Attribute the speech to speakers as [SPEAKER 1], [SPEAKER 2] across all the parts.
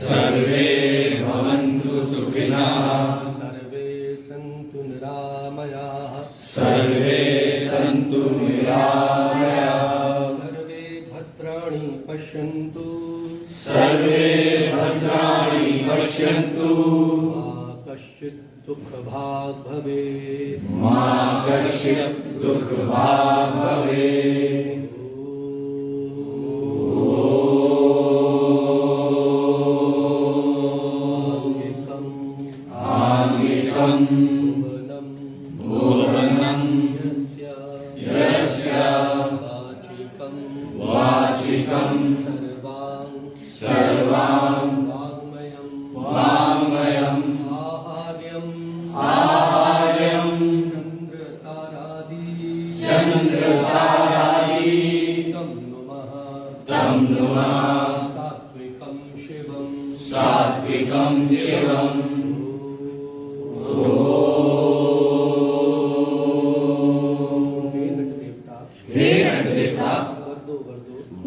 [SPEAKER 1] सर्वे भवन्तु सुखिनः
[SPEAKER 2] सर्वे सन्तु निरामयाः
[SPEAKER 1] सर्वे सन्तु निरामयाः
[SPEAKER 2] सर्वे भद्राणि पश्यन्तु
[SPEAKER 1] सर्वे भद्राणि पश्यन्तु
[SPEAKER 2] मा कश्चित् दुःखभाग् भवेत्
[SPEAKER 1] मा कश्चित् दुःखभाग् भवेत् भुवनं यस्य वाचिकं सर्वां वाङ्मयम् आहार्यं चन्द्रतारादि तं नुमः सात्विकं शिवम्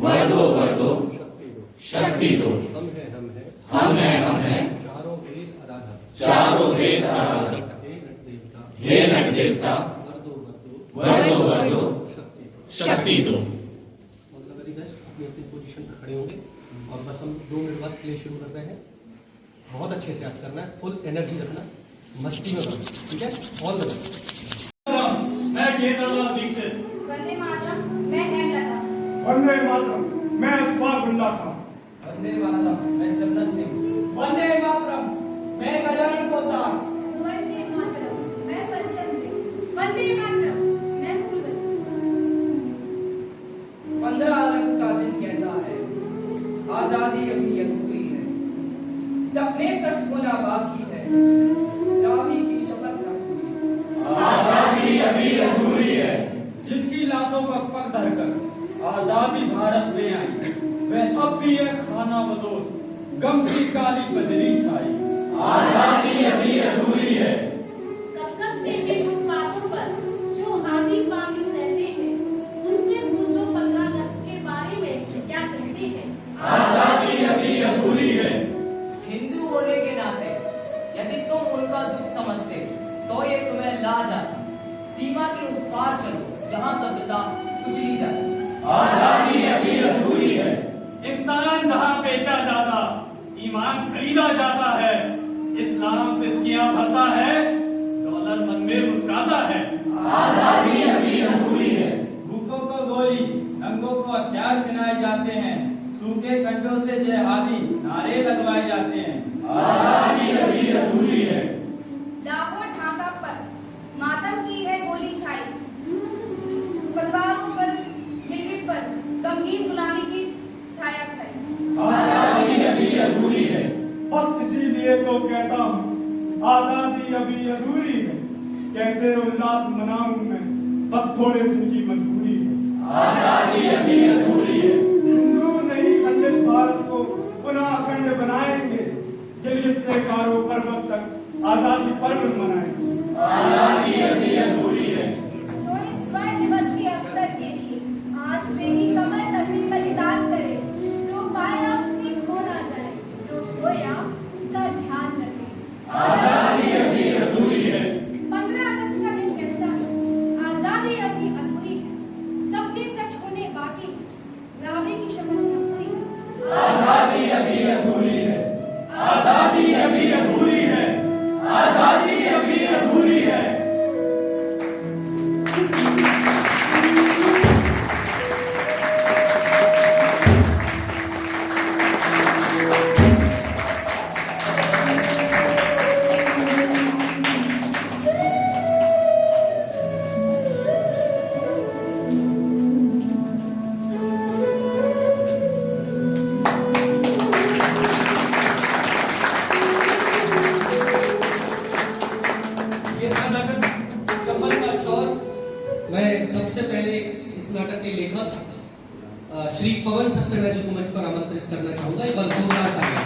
[SPEAKER 1] वर्दो वर्दो शक्ति दो हम हैं चारों वेद आराधक हे नट देवता वर्दो वर्दो शक्ति दो।
[SPEAKER 2] अपनी पोजीशन पर खड़े होंगे और बस हम 2 मिनट बाद प्ले शुरू कर रहे हैं। बहुत अच्छे से आज करना है, फुल एनर्जी रखना, मस्ती में करना, ठीक है? All the best.
[SPEAKER 3] मैं केदारनाथ दीक्षित।
[SPEAKER 4] वंदे मातरम, मैं हेमलता।
[SPEAKER 5] वंदे मातरम, मैं अशफाकुल्लाह खान।
[SPEAKER 6] वंदे मातरम, मैं चंदन सिंह। वंदे मातरम, मैं गजानन पोद्दार।
[SPEAKER 4] वंदे मातरम, मैं पंचम सिंह। वंदे मातरम, मैं फूलवती।
[SPEAKER 6] 15 अगस्त का दिन कहता है आजादी अभी अधूरी है, सपने सच होना बाकी है, रावी की शपथ न पूरी।
[SPEAKER 1] आजादी अभी अधूरी है।
[SPEAKER 7] जिनकी लाशों पर पग धरकर आजादी भारत में आई, वे अब भी है खाना बदोश, गम की काली बदली छाई।
[SPEAKER 1] आजादी अभी अधूरी है।
[SPEAKER 8] कलकत्ते के फुटपाथों पर जो हाथी पानी सहते हैं, उनसे पूछो 15 अगस्त के बारे में क्या कहते हैं।
[SPEAKER 1] आजादी अभी अधूरी है।
[SPEAKER 6] हिंदू होने के नाते यदि तुम उनका दुख समझते तो ये तुम्हें ला जाती। सीमा के उस पार चलो जहाँ सभ्यता कुचली जाती।
[SPEAKER 1] आजादी अभी अधूरी है।
[SPEAKER 3] इंसान जहाँ बेचा जाता, ईमान खरीदा जाता है, इस्लाम से सिक्कियां भरता है, डॉलर मन में मुस्कुराता है।
[SPEAKER 1] आजादी अभी अधूरी है।
[SPEAKER 7] भूखों को गोली, नंगों को हथियार पहनाए जाते हैं, सूखे कंडों से जिहादी नारे लगवाए जाते हैं।
[SPEAKER 1] आजादी अभी अधूरी है।
[SPEAKER 4] लाहौर ढाका पर मातम की है गोली छाई, पतवारों पर गिलगित पर गमगीन गुलामी की छाया छाई।
[SPEAKER 1] आजादी अभी अधूरी है।
[SPEAKER 5] बस इसीलिए तो कहता हूँ आजादी अभी अधूरी है। कैसे उल्लास मनाऊं मैं, बस थोड़े दिन की मजबूरी है।
[SPEAKER 1] आजादी अभी अधूरी है।
[SPEAKER 5] हिंदू नहीं खंडित भारत को पुनः अखंड बनाएंगे, गिलगित से कारो पर्वत तक आजादी पर्व मनाएंगे।
[SPEAKER 1] आजादी अभी अधूरी है।
[SPEAKER 4] तो इस स्वर्ण दिवस के अवसर के लिए आज से ही कमर कसी बलिदान करे, जो पाया उसमें खो ना जाए, जो खोया उसका ध्यान रखे।
[SPEAKER 1] आजादी अभी अधूरी है।
[SPEAKER 8] 15 अगस्त का दिन कहता है आजादी अभी अधूरी है, सपने सच होने बाकी, रावी की शपथ न पूरी।
[SPEAKER 1] आजादी अभी अधूरी है।
[SPEAKER 3] आजादी अभी अधूरी है। आजादी अभी अधूरी है।
[SPEAKER 2] श्री पवन सक्सेना जी को मंच पर आमंत्रित करना चाहूंगा। एक बार जोरदार तालियां।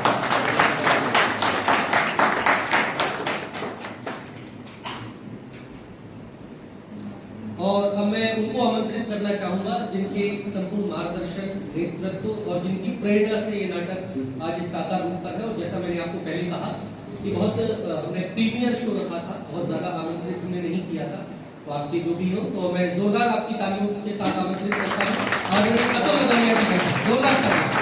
[SPEAKER 2] और अब मैं उनको आमंत्रित करना चाहूंगा जिनके संपूर्ण मार्गदर्शन, नेतृत्व और जिनकी प्रेरणा से ये नाटक आज इस साकार रूप पर है। और जैसा मैंने आपको पहले कहा कि बहुत हमने प्रीमियर शो रखा था, बहुत ज्यादा आमंत्रित हमने नहीं किया था, तो आपके जो भी हो, तो मैं जोरदार आपकी तालियों के साथ आमंत्रित करता हूँ और इन्हें कतों लगाइए जोरदार तालियां।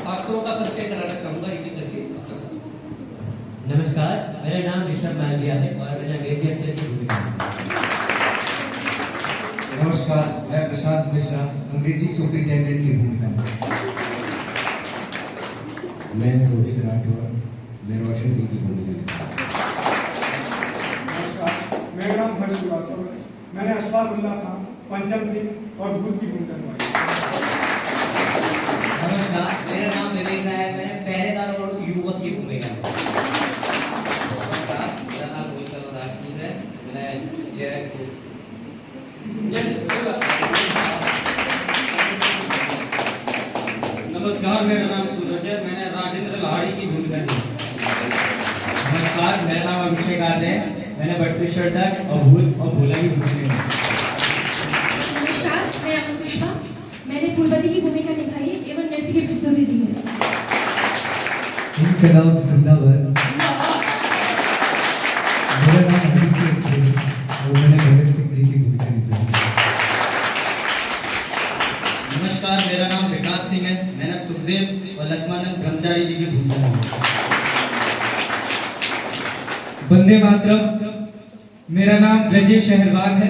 [SPEAKER 2] पात्रों का परिचय कराना चाहूंगा एक एक करके।
[SPEAKER 9] नमस्कार, मेरा नाम ऋषभ मालविया है और मैंने वेदी अक्षर की भूमिका।
[SPEAKER 10] नमस्कार, मैं प्रशांत मिश्रा अंग्रेजी सुपरिटेंडेंट की भूमिका में।
[SPEAKER 11] मैं रोहित राठौर, मैं रोशन सिंह की भूमिका में।
[SPEAKER 5] नमस्कार, मेरा नाम हर्ष श्रीवास्तव है, मैंने अशफाकुल्लाह खान, पंचम सिंह और भूत की भूमिका निभाई।
[SPEAKER 6] नमस्कार, मेरा नाम विवेक राय है, मैंने पहरेदार और युवक की भूमिका में।
[SPEAKER 2] नमस्कार, मेरा नाम रोहित राजपूत है, मैं जय
[SPEAKER 7] नमस्कार, मेरा नाम सूरज है, मैंने राजेंद्र लाड़ी की भूमिका निभाई।
[SPEAKER 9] नमस्कार, मेरा नाम अभिषेक आर्य है, मैंने बटकेश्वर तक और भोला की भूमिका निभाई।
[SPEAKER 8] नमस्कार, मैं अमन पुष्पा, मैंने फूलवती की भूमिका निभाई एवं नृत्य की प्रस्तुति दी है।
[SPEAKER 10] इनकलाब जिंदाबाद। मेरा नाम हरीश है और मैंने भगत सिंह जी की भूमिका निभाई।
[SPEAKER 9] नमस्कार, मेरा नाम विकास सिंह है, मैंने सुखदेव और लक्ष्मण ब्रह्मचारी जी की भूमिका निभाई।
[SPEAKER 12] वंदे मातरम, मेरा नाम ब्रजेश अहरवाल है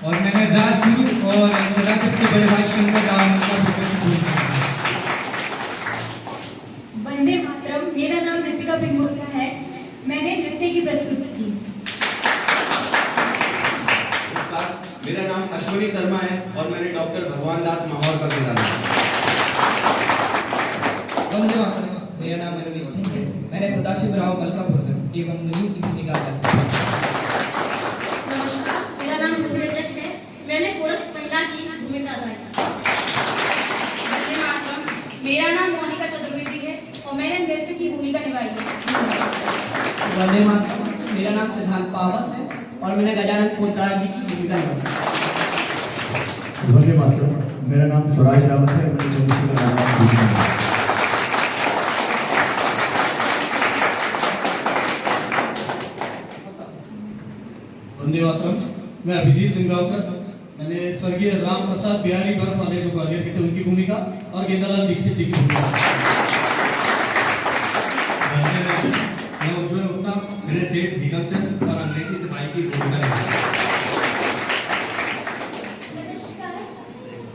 [SPEAKER 12] और मैंने राजगुरु और सदा सबसे बड़े भाई शंकर राम का भूमिका निभाई।
[SPEAKER 4] वंदे मातरम, मेरा नाम ऋतिका पिंगोलिया है, मैंने नृत्य की प्रस्तुति की।
[SPEAKER 13] मेरा नाम अश्विनी शर्मा है और मैंने डॉक्टर भगवान दास माहौर का किरदार निभाया।
[SPEAKER 12] वंदे मातरम, मेरा नाम रवीश सिंह है, मैंने सदाशिव राव मलकापुरकर एवं मुनीम की भूमिका अदा की।
[SPEAKER 8] नमस्कार, मेरा नाम रजत है, मैंने कोरस महिला की भूमिका अदा की।
[SPEAKER 4] वंदे मातरम, मेरा नाम मोनिका चतुर्वेदी है और मैंने नृत्य की भूमिका निभाई है।
[SPEAKER 6] वंदे मातरम, मेरा नाम सिद्धांत पावस है और मैंने गजानन पोद्दार जी की भूमिका निभाई।
[SPEAKER 11] वंदे मातरम, मेरा नाम स्वराज रावत है, मैंने चंद्रशेखर आजाद की भूमिका निभाई।
[SPEAKER 3] वंदे मातरम, मैं अभिजीत लिंगावकर, मैंने स्वर्गीय राम प्रसाद बिहारी बर्फ वाले जो ग्वालियर के थे उनकी भूमिका और गेंदालाल दीक्षित जी की भूमिका।
[SPEAKER 13] मैं उज्जवल उत्तम, मेरे सेठ भीगमचंद और अंग्रेजी सिपाही की भूमिका निभाई।
[SPEAKER 4] नमस्कार,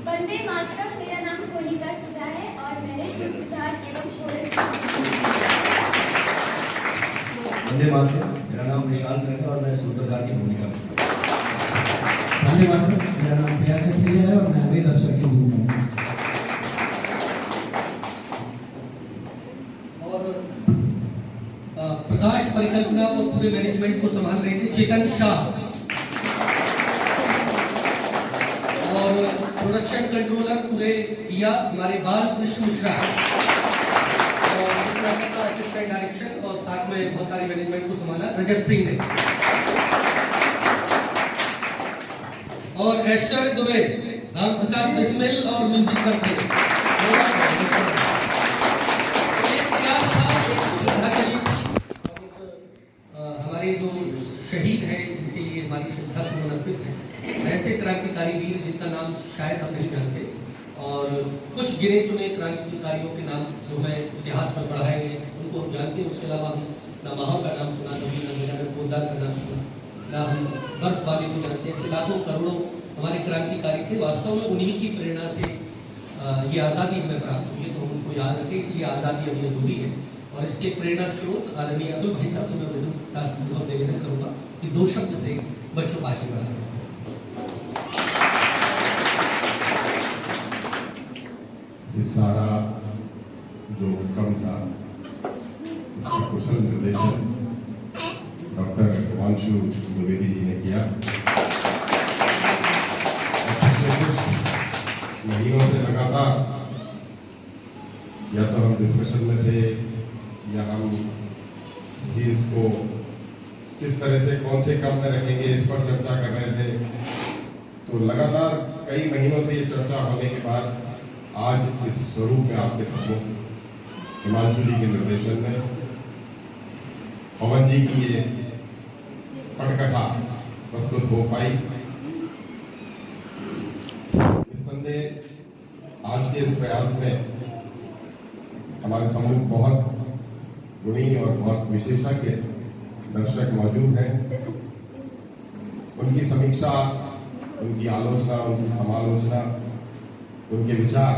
[SPEAKER 4] वंदे मातरम, मेरा नाम कोनिका सुधा है और मैंने सूत्रधार एवं कोरस।
[SPEAKER 11] वंदे मातरम, मेरा नाम विशाल है और मैं सूत्रधार की भूमिका में।
[SPEAKER 10] वंदे मातरम, मेरा नाम प्रिया खत्रिया है और मैं वेद अक्षर की भूमिका में।
[SPEAKER 2] और प्रकाश परिकल्पना और पूरे मैनेजमेंट को संभाल रहे थे चेतन शाह और प्रोडक्शन कंट्रोलर पूरे किया हमारे बाल कृष्ण मिश्रा और इस नाटक का असिस्टेंट डायरेक्शन और साथ में बहुत सारे मैनेजमेंट को संभाला रजत सिंह ने और ऐश्वर्य दुबे, राम प्रसाद बिस्मिल और म्यूजिक करते हमारे जो शहीद हैं जिनके लिए हमारी श्रद्धा समर्पित है, ऐसे क्रांतिकारी वीर जिनका नाम शायद हम नहीं जानते और कुछ गिने चुने क्रांतिकारियों के नाम जो मैं इतिहास में पढ़ाए गए उनको हम जानते हैं। उसके अलावा हम ना माहौल का नाम सुना, कभी ना गजानन पोद्दार का नाम सुना, ना हम बर्फ वाले को जानते हैं। ऐसे लाखों करोड़ों हमारे क्रांतिकारी थे, वास्तव में उन्हीं की प्रेरणा से ये आज़ादी हमें प्राप्त हुई है, तो हम उनको याद रखें। इसलिए आज़ादी अभी अधूरी है और इसके प्रेरणा स्रोत आदरणीय अतुल भाई साहब को मैं विनम्रता निवेदन करूँगा कि दो शब्द से बच्चों का आशीर्वाद करें।
[SPEAKER 11] ये सारा
[SPEAKER 14] हिमांशु द्विवेदी जी ने किया। पिछले कुछ महीनों से लगातार या तो हम डिस्कशन में थे या हम सीन्स को किस तरह से कौन से क्रम में रखेंगे इस पर चर्चा कर रहे थे। तो लगातार कई महीनों से ये चर्चा होने के बाद आज इस स्वरूप में आपके सम्मुख हिमांशु जी के निर्देशन में पवन जी की ये पटकथा प्रस्तुत हो पाई। निस्संदेह आज के इस प्रयास में हमारे सम्मुख बहुत गुणी और बहुत विशेषज्ञ दर्शक मौजूद हैं। उनकी समीक्षा, उनकी आलोचना, उनकी समालोचना, उनके विचार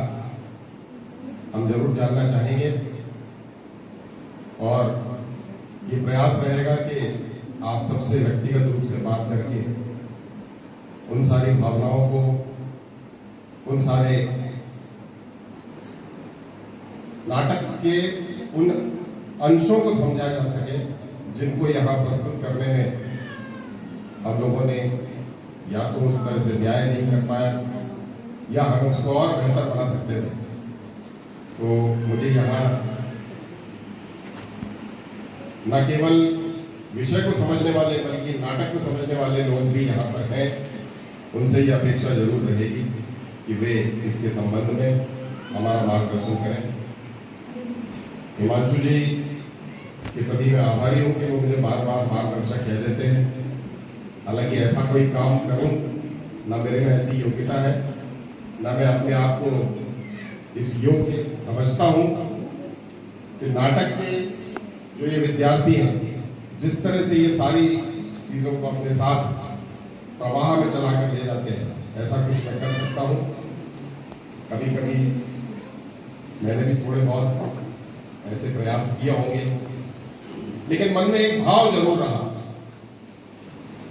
[SPEAKER 14] हम जरूर जानना चाहेंगे और ये प्रयास रहेगा कि आप सबसे व्यक्तिगत रूप से बात करके उन सारी भावनाओं को, उन सारे नाटक के उन अंशों को समझा जा सके जिनको यहाँ प्रस्तुत करने में हम लोगों ने या तो उस तरह से न्याय नहीं कर पाया या हम उसको और बेहतर बना सकते थे। तो मुझे यहाँ न केवल विषय को समझने वाले बल्कि नाटक को समझने वाले लोग भी यहाँ पर हैं। उनसे ये अपेक्षा जरूर रहेगी कि वे इसके संबंध में हमारा मार्गदर्शन करें। हिमांशु जी के प्रति मैं आभारी हूँ कि वो मुझे बार बार मार्गदर्शक कह देते हैं। हालांकि ऐसा कोई काम करूं ना मेरे में ऐसी योग्यता है, ना मैं अपने आप को इस योग्य समझता हूं कि नाटक के जो ये विद्यार्थी हैं, जिस तरह से ये सारी चीज़ों को अपने साथ प्रवाह में चला कर ले जाते हैं, ऐसा कुछ मैं कर सकता हूं। कभी कभी मैंने भी थोड़े बहुत ऐसे प्रयास किए होंगे, लेकिन मन में एक भाव जरूर रहा।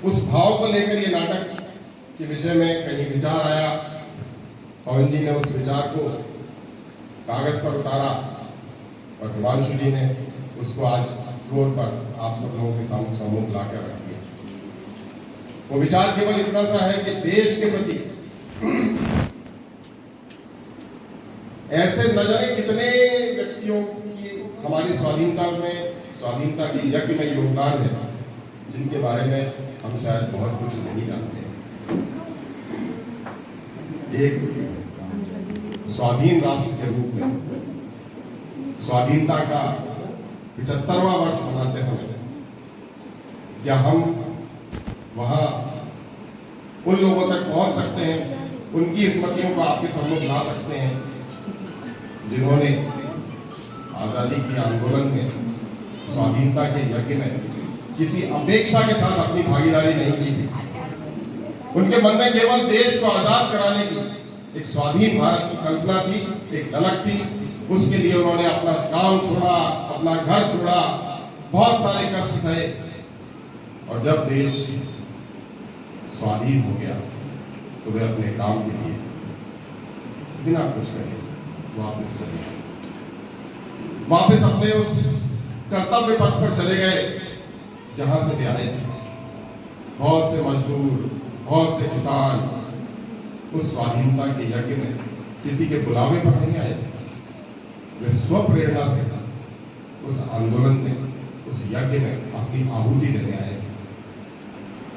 [SPEAKER 14] उस भाव को लेकर ये नाटक के विषय में कहीं विचार आया। पवन जी ने उस विचार को कागज पर उतारा और हिमांशु जी ने उसको आज फ्लोर पर आप सब लोगों के सम्मुख लाकर रख दिया। वो विचार केवल इतना सा है कि देश के प्रति ऐसे न जाने कितने व्यक्तियों की हमारी स्वाधीनता की यज्ञ में योगदान है, जिनके बारे में हम शायद बहुत कुछ नहीं जानते। एक स्वाधीन राष्ट्र के रूप में स्वाधीनता का 75वां वर्ष मनाते समय क्या हम वहां उन लोगों तक पहुंच सकते हैं, उनकी स्मृतियों को आपके सम्मुख ला सकते हैं जिन्होंने आजादी के आंदोलन में, स्वाधीनता के यज्ञ में किसी अपेक्षा के साथ अपनी भागीदारी नहीं की थी। उनके मन में केवल देश को आजाद कराने की एक स्वाधीन भारत की कल्पना थी, एक झलक थी। उसके लिए उन्होंने अपना काम छोड़ा, अपना घर छोड़ा, बहुत सारे कष्ट सहे और जब देश स्वाधीन हो गया तो वे अपने काम के लिए बिना कुछ कहे वापस चले गए, वापस अपने उस कर्तव्य पथ पर चले गए जहां से वे आए थे। बहुत से मजदूर, बहुत से किसान उस स्वाधीनता के यज्ञ में किसी के बुलावे पर नहीं आए थे, वे स्वप्रेरणा से उस आंदोलन में, उस यज्ञ में अपनी आहुति देने आए थे।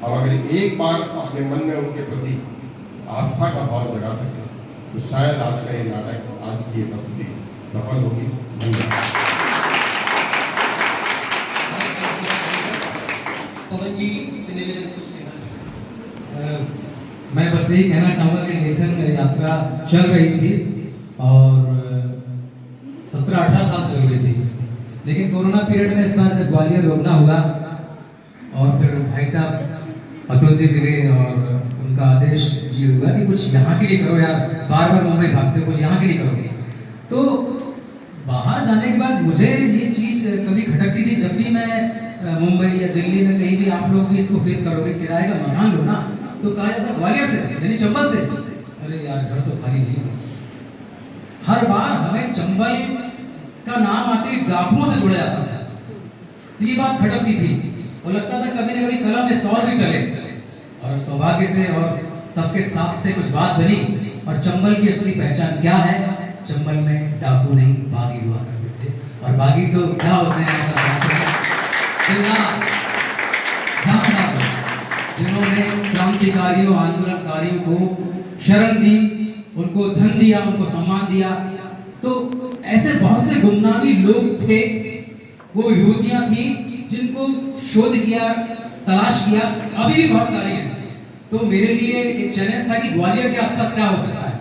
[SPEAKER 14] और अगर एक बार अपने मन में उनके प्रति आस्था का भाव जगा सके तो शायद आज का ये नाटक, आज की ये प्रस्तुति सफल होगी।
[SPEAKER 2] पवन जी से निवेदन कुछ कहना।
[SPEAKER 10] मैं बस यही कहना चाहूँगा कि लेखन यात्रा चल रही थी और 17-18 साल चल रही थी, लेकिन कोरोना पीरियड में इस बार जब ग्वालियर रोकना हुआ और फिर भाई साहब अतुल जी मिले और उनका आदेश ये हुआ कि कुछ यहाँ के लिए करो यार, बार बार मुंबई भागते हो, कुछ यहाँ के लिए करोगे। तो बाहर जाने के बाद मुझे ये चीज़ कभी खटकती थी, जब भी मैं मुंबई या दिल्ली में कहीं भी आप लोग भी इसको फेस करोगे, किराए का मकान लो ना, तो कहा जाता ग्वालियर से यानी चंबल से, अरे यार घर तो खाली नहीं। हर बार हमें चंबल का नाम आते डाकुओं से जुड़ा जाता था, तो ये बात खटकती थी। वो लगता था कभी न कभी कलम में सौर भी चले। और सौभाग्य से और सबके साथ से कुछ बात बनी और चंबल की असली पहचान क्या है? चंबल में डाकू नहीं बागी हुआ करते थे। और बागी तो क्या होते हैं ऐसा जानते हैं, जिन्होंने क्रांतिकारियों आंदोलनकारियों को शरण दी, उनको धन दिया, उनको सम्मान दिया। तो ऐसे बहुत से गुमनामी लोग थे, वो युवतियां थी जिनको शोध किया, तलाश किया, अभी भी बहुत सारी हैं। तो मेरे लिए एक चैलेंज था कि ग्वालियर के आसपास क्या हो सकता है।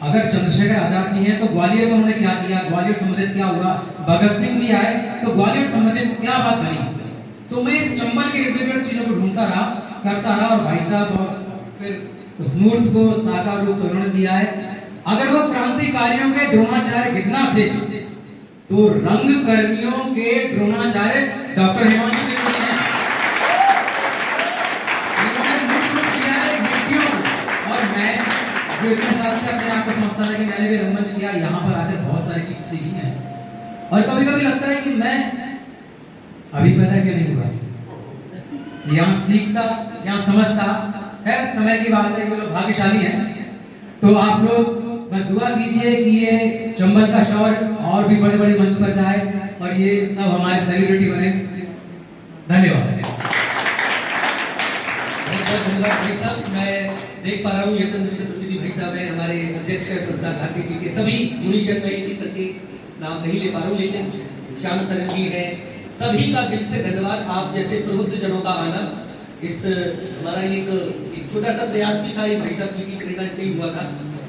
[SPEAKER 10] अगर चंद्रशेखर आजाद नहीं है तो ग्वालियर में उन्होंने क्या किया, ग्वालियर संबंधित क्या हुआ, भगत सिंह भी आए तो ग्वालियर संबंधित क्या बात बनी। तो मैं इस चंबल के इर्द गिर्द चीजों को ढूंढता रहा, करता रहा, और भाई साहब और फिर उस मूर्त को साकार रूप तो उन्होंने दिया है। अगर वो क्रांतिकारियों के द्रोणाचार्य कितना थे तो रंग कर्मियों के द्रोणाचार्य डॉक्टर हिमांशु तिवारी हैं। और मैं जो इतने साल से अपने आप को समझता था कि मैंने भी रंगमंच किया, यहाँ पर आकर बहुत सारी चीज सीखी है। और कभी कभी लगता है कि मैं अभी पैदा क्यों नहीं हुआ, यहाँ सीखता, यहाँ समझता है। समय की बात है, वो लोग भाग्यशाली हैं। तो आप लोग बस दुआ कीजिए कि ये चंबल का शौर और भी बड़े बड़े मंच पर जाए और ये सब हमारे सेलिब्रिटी बने। धन्यवाद।
[SPEAKER 2] भाई साहब, मैं देख पा रहा हूँ यतन चतुर्वेदी भाई साहब हैं, हमारे अध्यक्ष संस्था भारती जी के सभी गुणीजन, मैं इसी करके नाम नहीं ले पा रहा हूँ, लेकिन श्याम सरन जी हैं, सभी का दिल से धन्यवाद। आप जैसे प्रबुद्ध जनों का आना, इस हमारा एक छोटा सा प्रयास भी था, भाई साहब जी की प्रेरणा से ही हुआ था।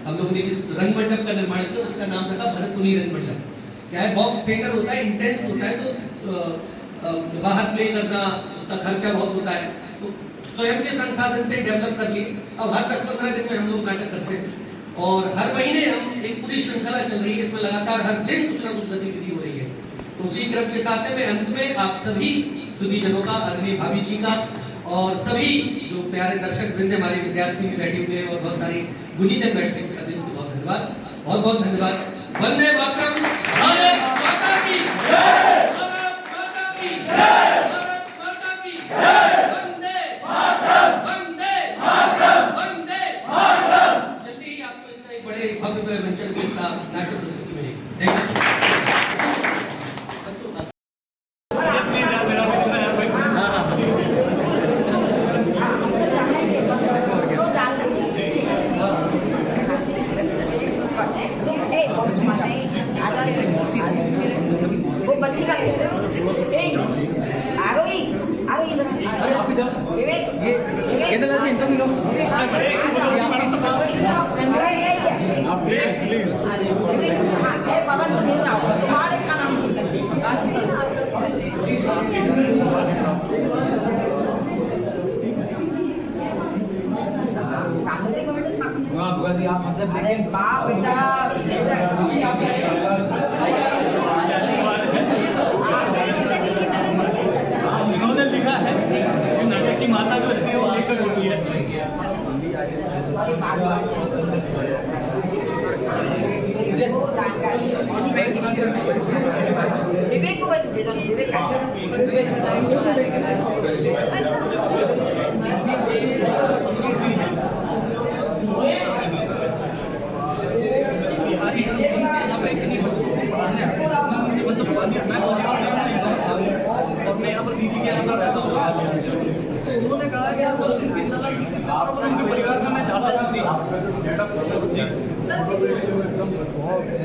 [SPEAKER 2] हम लोगों ने इस रंग मंडप का निर्माण किया, उसका नाम रखा भरत मुनि रंग मंडप। क्या है, बॉक्स थिएटर होता है, इंटेंस होता है, तो बाहर प्ले करना, उसका खर्चा बहुत होता है, तो स्वयं के संसाधन से डेवलप कर लिए। अब हर 10-15 दिन में हम लोग नाटक करते हैं और हर महीने हम एक पूरी श्रृंखला चल रही है, इसमें लगातार हर दिन कुछ ना कुछ गतिविधि हो रही है। तो उसी क्रम के साथ में अंत में आप सभी सुधीजनों का, आदरणीय भाभी जी का और सभी जो प्यारे दर्शक वृंद, हमारे विद्यार्थी भी बैठे हुए और बहुत सारे गुणीजन बैठे हुए, दिल से बहुत धन्यवाद, बहुत बहुत धन्यवाद। वंदे मातरम, भारत माता की जय, भारत माता की जय, भारत माता की जय, वंदे मातरम, वंदे मातरम, वंदे मातरम। जल्दी ही आपको इसका एक बड़े भव्य मंचन के साथ नाट्य प्रस्तुति मिलेगी। Thank you.
[SPEAKER 6] आप मतलब लेकिन बाप बेटा
[SPEAKER 3] इन्होंने लिखा है कि नाटक की माता जो है वो लेकर होती है।
[SPEAKER 6] विवेक को भेजो, विवेक
[SPEAKER 3] और मैं यहाँ पर दीदी के यहाँ रहता हूँ, उन्होंने कहा कि यार 2 दिन के अंदर उनके परिवार में मैं जाता हूँ जी।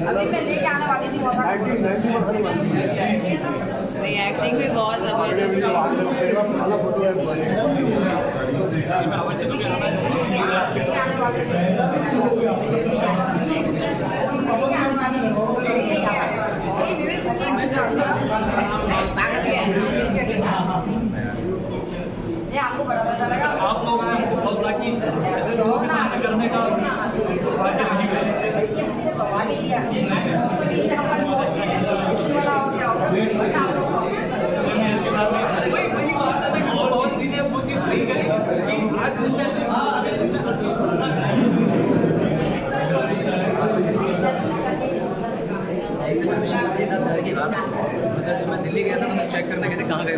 [SPEAKER 6] अभी मैं लेके आने वाली थी,
[SPEAKER 8] एक्टिंग भी बहुत जबरदस्त
[SPEAKER 3] मैं अवश्य तो आना
[SPEAKER 6] आपको बड़ा मजा लगा।
[SPEAKER 3] आप लोग बहुत बाकी ऐसे लोगों के सामने करने का सौभाग्य नहीं है। वही बात है कि बहुत दीदी वो चीज सही करी कि आज आधे दिन में असली होना चाहिए।
[SPEAKER 15] ऐसे में की बात, जब मैं दिल्ली गया था तो मैं चेक करने के कहाँ गए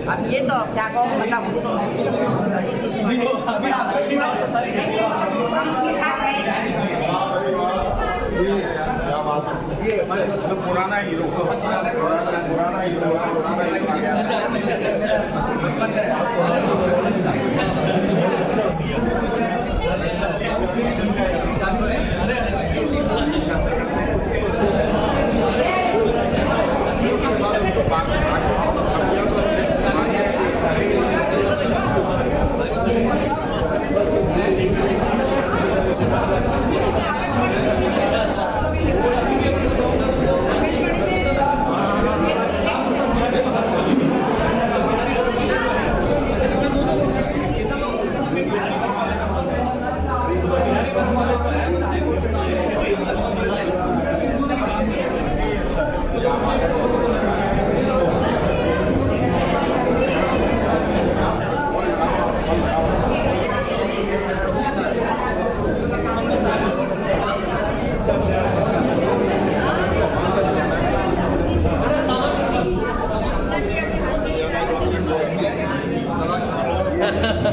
[SPEAKER 16] अब ये तो क्या कहूँ मतलब
[SPEAKER 14] क्या बात है ये पुराना हीरो पुराना हीरो पुराना